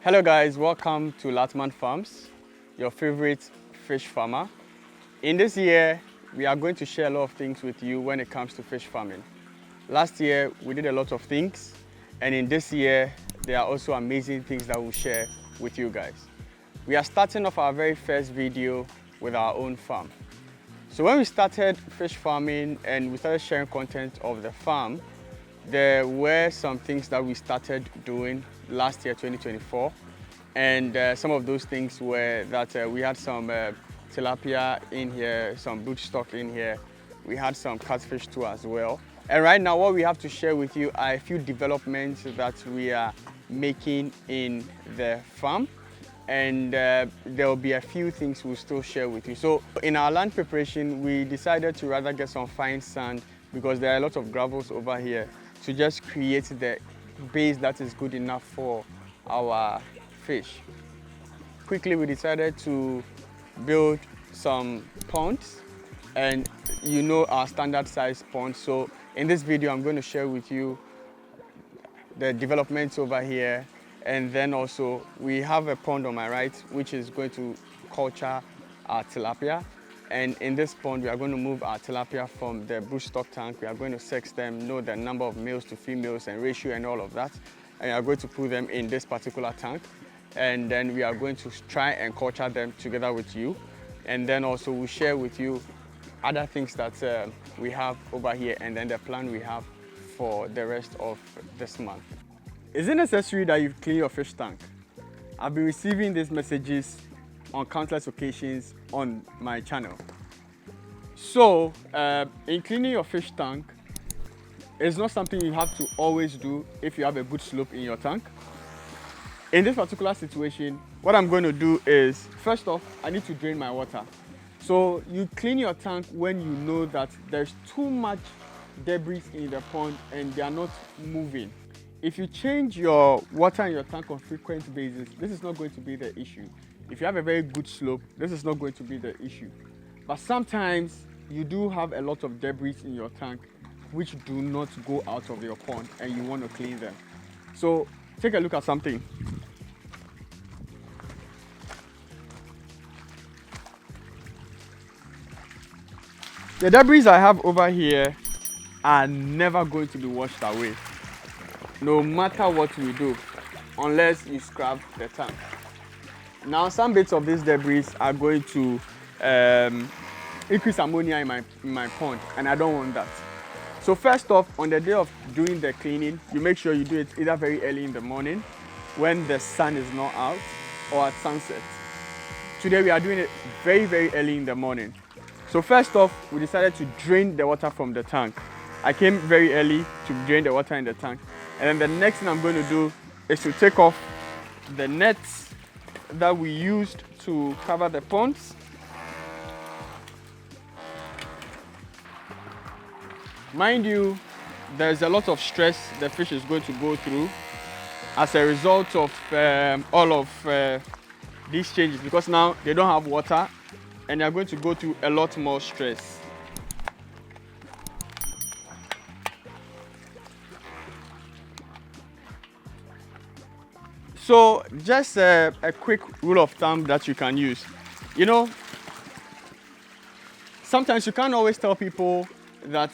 Hello guys, welcome to Lartman Farms, your favorite fish farmer. In this year, we are going to share a lot of things with you when it comes to fish farming. Last year, we did a lot of things, and in this year, there are also amazing things that we'll share with you guys. We are starting off our very first video with our own farm. So when we started fish farming and we started sharing content of the farm, there were some things that we started doing last year, 2024. And some of those things were that we had some tilapia in here, some broodstock in here. We had some catfish too as well. And right now what we have to share with you are a few developments that we are making in the farm. And there will be a few things we'll still share with you. So in our land preparation, we decided to rather get some fine sand because there are a lot of gravels over here to just create the base that is good enough for our fish. Quickly, we decided to build some ponds, and you know our standard size ponds. So in this video, I'm going to share with you the developments over here. And then also we have a pond on my right, which is going to culture our tilapia. And in this pond, we are going to move our tilapia from the broodstock tank. We are going to sex them, know the number of males to females and ratio and all of that. And we are going to put them in this particular tank. And then we are going to try and culture them together with you. And then also we'll share with you other things that we have over here and then the plan we have for the rest of this month. Is it necessary that you clean your fish tank? I've been receiving these messages on countless occasions on my channel. So, in cleaning your fish tank, it's not something you have to always do if you have a good slope in your tank. In this particular situation, what I'm going to do is, first off, I need to drain my water. So, you clean your tank when you know that there's too much debris in the pond and they are not moving. If you change your water in your tank on frequent basis, this is not going to be the issue. If you have a very good slope, this is not going to be the issue. But sometimes you do have a lot of debris in your tank which do not go out of your pond and you want to clean them. So take a look at something. The debris I have over here are never going to be washed away, no matter what we do, unless you scrub the tank. Now, some bits of this debris are going to increase ammonia in my pond, and I don't want that. So first off, on the day of doing the cleaning, you make sure you do it either very early in the morning when the sun is not out or at sunset. Today we are doing it very, very early in the morning. So first off, we decided to drain the water from the tank. I came very early to drain the water in the tank. And then the next thing I'm going to do is to take off the nets that we used to cover the ponds. Mind you, there's a lot of stress the fish is going to go through as a result of all of these changes, because now they don't have water and they're going to go through a lot more stress. So just a quick rule of thumb that you can use. You know, sometimes you can't always tell people that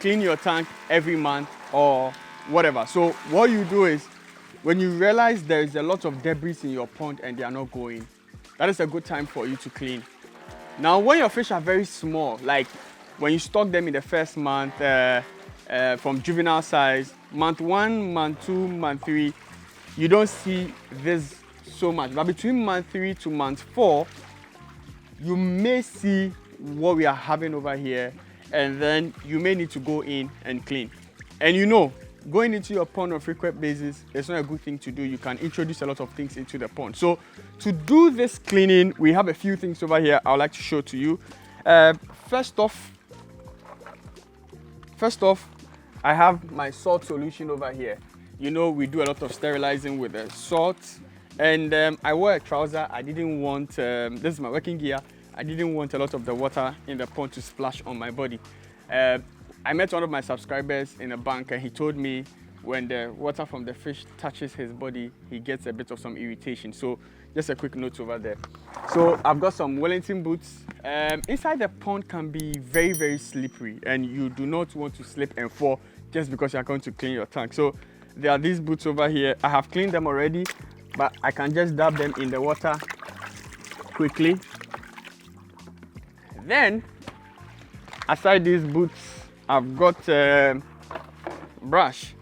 clean your tank every month or whatever. So what you do is, when you realize there is a lot of debris in your pond and they are not going, that is a good time for you to clean. Now, when your fish are very small, like when you stock them in the first month from juvenile size, month 1, month 2, month 3, you don't see this so much. But between month 3 to month 4, you may see what we are having over here, and then you may need to go in and clean. And you know, going into your pond on a frequent basis is not a good thing to do. You can introduce a lot of things into the pond. So to do this cleaning, we have a few things over here I would like to show to you. First off, I have my salt solution over here. You know, we do a lot of sterilizing with the salt. And I wore a trouser. I didn't want, this is my working gear. I didn't want a lot of the water in the pond to splash on my body. I met one of my subscribers in a bank and he told me when the water from the fish touches his body, he gets a bit of some irritation. So just a quick note over there. So I've got some Wellington boots. Inside the pond can be very, very slippery, and you do not want to slip and fall just because you're going to clean your tank. So there are these boots over here. I have cleaned them already, but I can just dab them in the water quickly. Then, aside these boots, I've got a brush.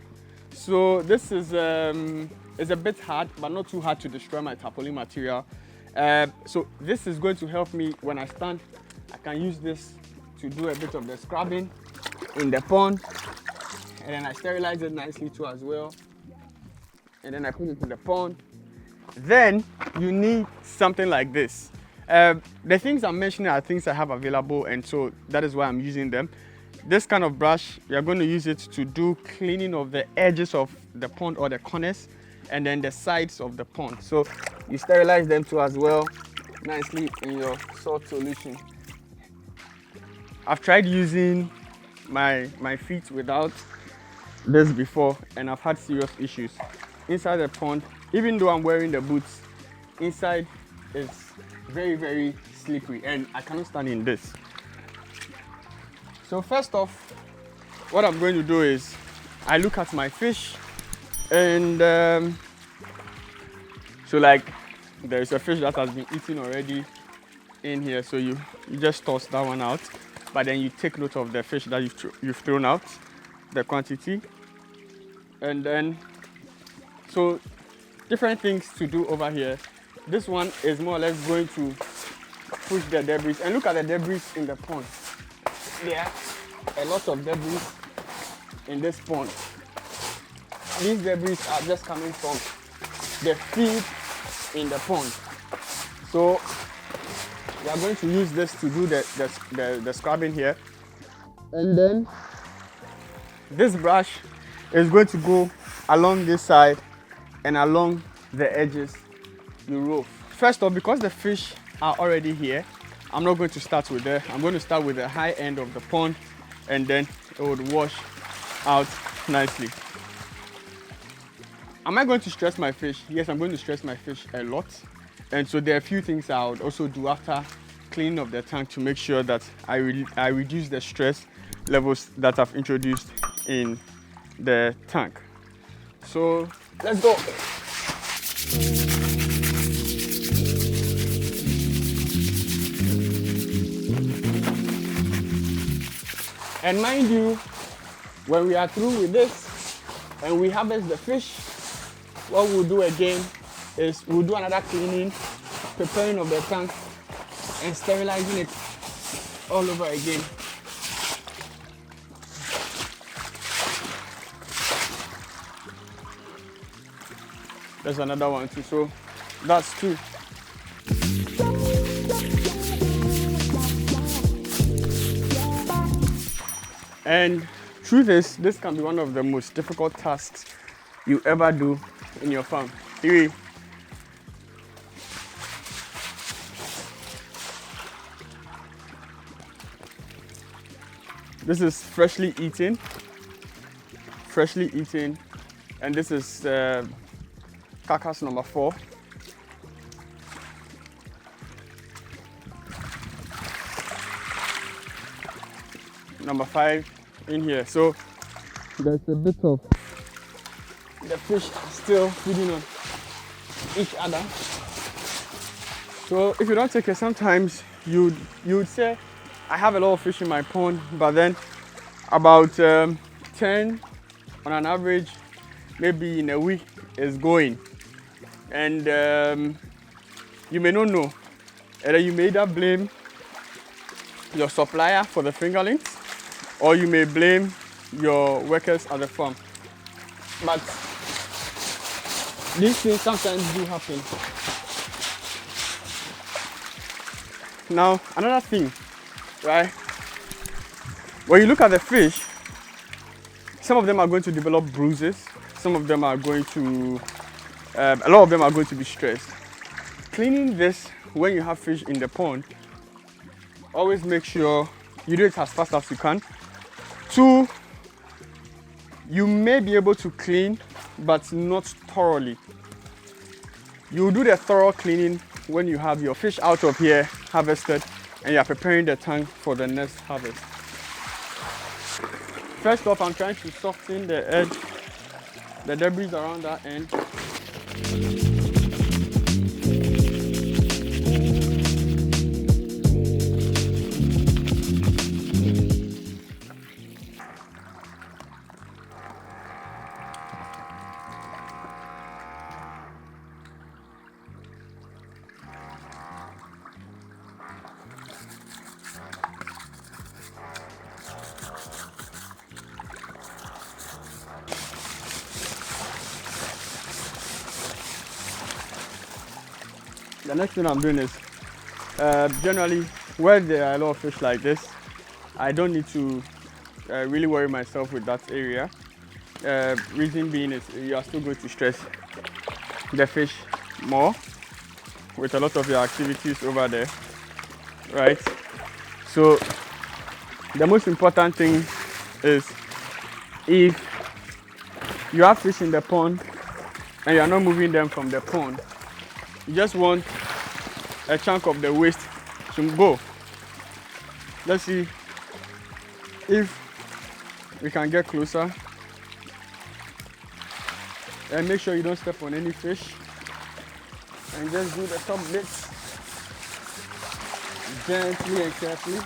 So this is a bit hard, but not too hard to destroy my tarpaulin material. So this is going to help me when I stand. I can use this to do a bit of the scrubbing in the pond, and then I sterilize it nicely too as well. And then I put it in the pond. Then you need something like this. The things I'm mentioning are things I have available, and so that is why I'm using them. This kind of brush, you're going to use it to do cleaning of the edges of the pond or the corners, and then the sides of the pond. So you sterilize them too as well, nicely in your salt solution. I've tried using my feet without this before, and I've had serious issues. Inside the pond, even though I'm wearing the boots, inside is very, very slippery, and I cannot stand in this. So first off, what I'm going to do is I look at my fish, and so like there's a fish that has been eaten already in here, so you just toss that one out, but then you take note of the fish that you've thrown out, the quantity, and then so different things to do over here. This one is more or less going to push the debris, and look at the debris in the pond. There are a lot of debris in this pond. These debris are just coming from the feed in the pond. So we are going to use this to do the scrubbing here. And then this brush is going to go along this side and along the edges you roll. First off, because the fish are already here, I'm not going to start with there. I'm going to start with the high end of the pond, and then it would wash out nicely. Am I going to stress my fish? Yes, I'm going to stress my fish a lot. And so there are a few things I would also do after cleaning of the tank to make sure that I reduce the stress levels that I've introduced in the tank. So let's go. And mind you, when we are through with this and we harvest the fish, what we'll do again is we'll do another cleaning, preparing of the tank, and sterilizing it all over again. There's another one too, so that's two. And truth is, this can be one of the most difficult tasks you ever do in your farm. Here. This is freshly eaten, and this is carcass number 4. Number 5 in here. So there's a bit of the fish still feeding on each other. So if you don't take care, sometimes you'd say, I have a lot of fish in my pond, but then about 10 on an average, maybe in a week, is going. And you may not know. Either you may either blame your supplier for the fingerlings, or you may blame your workers at the farm. But these things sometimes do happen. Now, another thing, right? When you look at the fish, some of them are going to develop bruises. Some of them are going to, a lot of them are going to be stressed. Cleaning this when you have fish in the pond, always make sure you do it as fast as you can. 2, You may be able to clean, but not thoroughly. You do the thorough cleaning when you have your fish out of here harvested and you are preparing the tank for the next harvest. First off, I'm trying to soften the edge, the debris around that end. The next thing I'm doing is, generally, where there are a lot of fish like this, I don't need to really worry myself with that area. Reason being is you are still going to stress the fish more with a lot of your activities over there, right? So the most important thing is if you have fish in the pond and you are not moving them from the pond, you just want a chunk of the waste to go. Let's see if we can get closer. And make sure you don't step on any fish. And just do the top bits gently and carefully.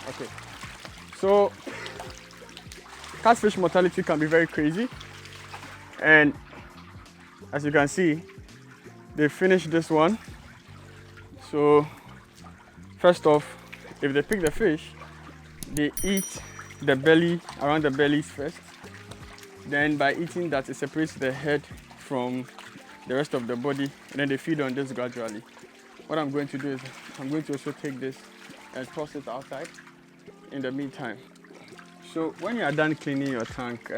Okay. So catfish mortality can be very crazy. And as you can see, they finished this one. So first off, if they pick the fish, they eat the belly, around the bellies first. Then by eating that, it separates the head from the rest of the body, and then they feed on this gradually. What I'm going to do is I'm going to also take this and toss it outside in the meantime. So when you are done cleaning your tank,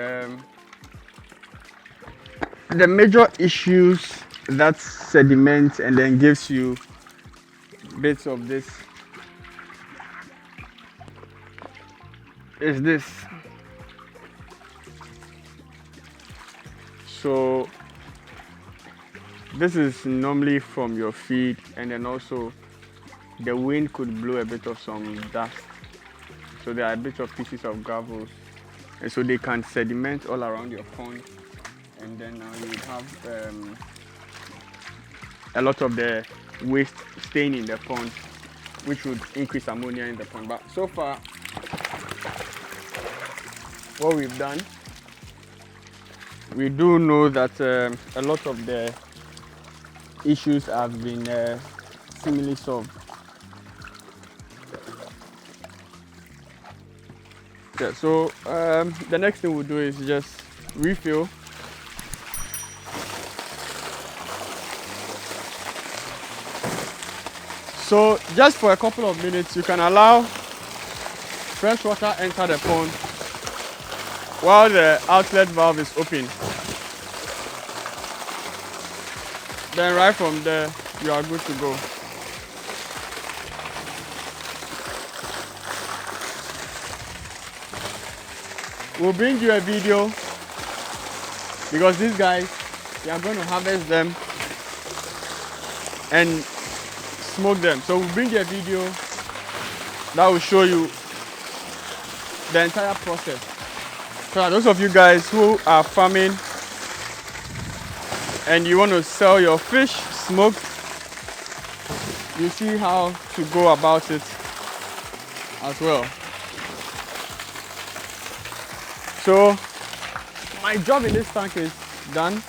the major issues that sediment and then gives you bits of this is this. So this is normally from your feed, and then also the wind could blow a bit of some dust. So there are a bit of pieces of gravel, and so they can sediment all around your pond, and then now you have a lot of the waste staying in the pond, which would increase ammonia in the pond. But so far, what we've done, we do know that a lot of the issues have been seemingly solved. Yeah, so the next thing we'll do is just refill. So just for a couple of minutes, you can allow fresh water enter the pond while the outlet valve is open. Then right from there, you are good to go. We'll bring you a video because these guys, we are going to harvest them and smoke them. So we'll bring you a video that will show you the entire process. So those of you guys who are farming and you want to sell your fish smoked, you see how to go about it as well. So my job in this tank is done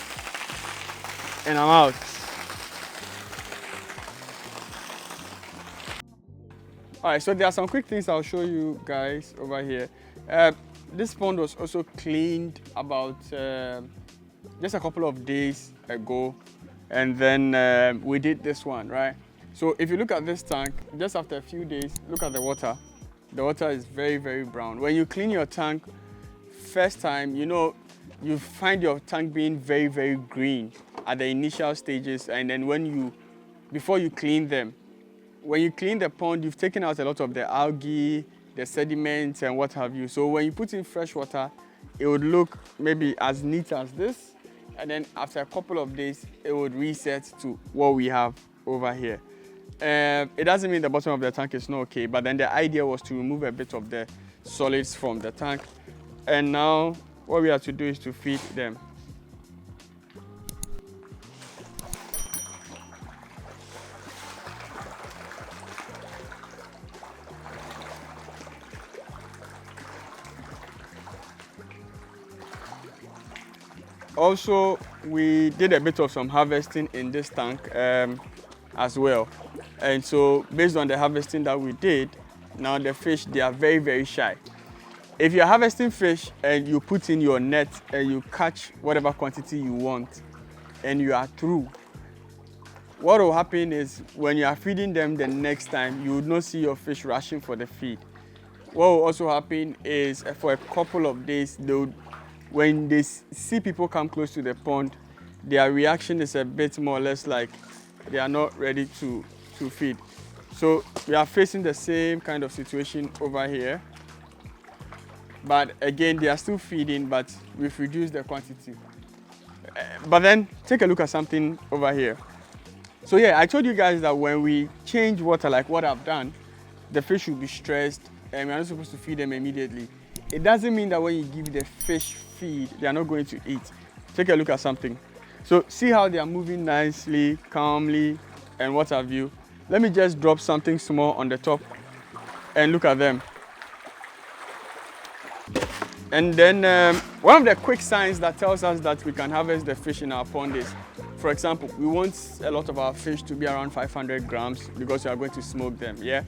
and I'm out. Alright, so there are some quick things I'll show you guys over here. This pond was also cleaned about just a couple of days ago, and then we did this one, right? So if you look at this tank, just after a few days, look at the water. The water is very, very brown. When you clean your tank, first time, you know, you find your tank being very, very green at the initial stages, and then before you clean them, when you clean the pond, you've taken out a lot of the algae, the sediments and what have you. So when you put in fresh water, it would look maybe as neat as this, and then after a couple of days, it would reset to what we have over here. It doesn't mean the bottom of the tank is not okay, but then the idea was to remove a bit of the solids from the tank. And now what we have to do is to feed them. Also, we did a bit of some harvesting in this tank as well. And so based on the harvesting that we did, now the fish, they are very, very shy. If you're harvesting fish and you put in your net and you catch whatever quantity you want and you are through, what will happen is when you are feeding them the next time, you would not see your fish rushing for the feed. What will also happen is for a couple of days, when they see people come close to the pond, their reaction is a bit more or less like they are not ready to feed. So we are facing the same kind of situation over here. But again, they are still feeding, but we've reduced the quantity. But then take a look at something over here. So yeah, I told you guys that when we change water like what I've done, the fish will be stressed and we're not supposed to feed them immediately. It doesn't mean that when you give the fish feed, they are not going to eat. Take a look at something. So see how they are moving nicely, calmly, and what have you. Let me just drop something small on the top and look at them. And then one of the quick signs that tells us that we can harvest the fish in our pond is, for example, we want a lot of our fish to be around 500 grams because we are going to smoke them, yeah?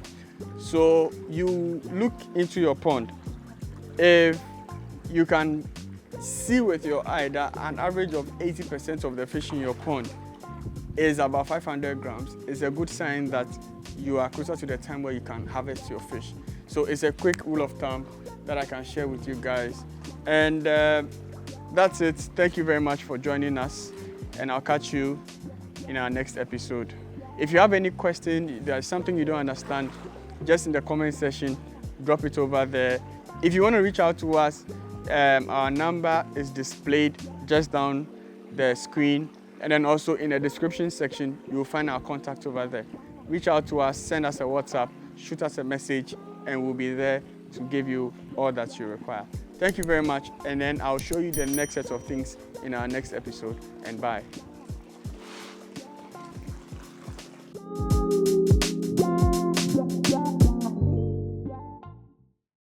So you look into your pond. If you can see with your eye that an average of 80% of the fish in your pond is about 500 grams, it's a good sign that you are closer to the time where you can harvest your fish. So it's a quick rule of thumb that I can share with you guys. And that's it. Thank you very much for joining us, and I'll catch you in our next episode. If you have any question, there's something you don't understand, just in the comment section, drop it over there. If you want to reach out to us, our number is displayed just down the screen, and then also in the description section, you will find our contact over there. Reach out to us, send us a WhatsApp, shoot us a message, and we'll be there to give you all that you require. Thank you very much, and then I'll show you the next set of things in our next episode, and bye.